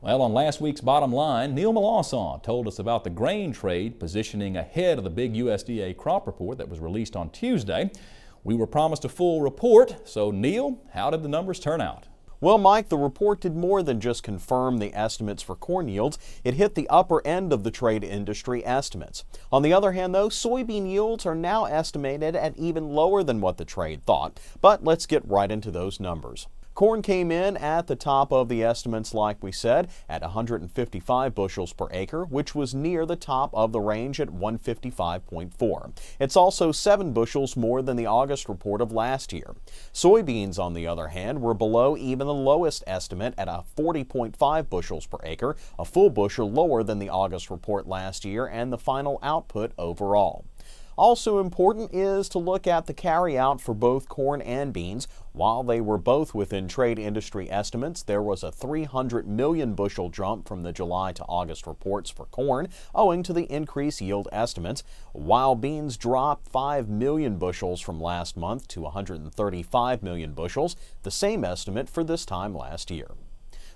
Well, on last week's Bottom Line, Neil Melancon told us about the grain trade positioning ahead of the big USDA crop report that was released on Tuesday. We were promised a full report, so Neil, how did the numbers turn out? Well, Mike, the report did more than just confirm the estimates for corn yields. It hit the upper end of the trade industry estimates. On the other hand, though, soybean yields are now estimated at even lower than what the trade thought. But let's get right into those numbers. Corn came in at the top of the estimates, like we said, at 155 bushels per acre, which was near the top of the range at 155.4. It's also 7 bushels more than the August report of last year. Soybeans, on the other hand, were below even the lowest estimate at a 40.5 bushels per acre, a full bushel lower than the August report last year and the final output overall. Also important is to look at the carryout for both corn and beans. While they were both within trade industry estimates, there was a 300 million bushel jump from the July to August reports for corn, owing to the increased yield estimates, while beans dropped 5 million bushels from last month to 135 million bushels, the same estimate for this time last year.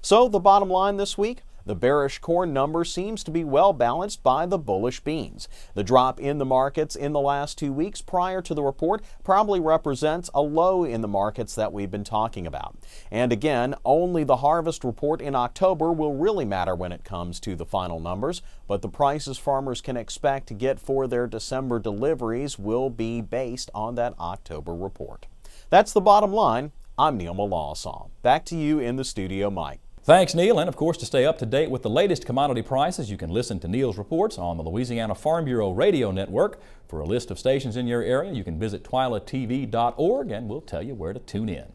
So the bottom line this week? The bearish corn number seems to be well balanced by the bullish beans. The drop in the markets in the last 2 weeks prior to the report probably represents a low in the markets that we've been talking about. And again, only the harvest report in October will really matter when it comes to the final numbers, but the prices farmers can expect to get for their December deliveries will be based on that October report. That's the bottom line. I'm Neil Melancon. Back to you in the studio, Mike. Thanks, Neil. And of course, to stay up to date with the latest commodity prices, you can listen to Neil's reports on the Louisiana Farm Bureau Radio Network. For a list of stations in your area, you can visit twilatv.org and we'll tell you where to tune in.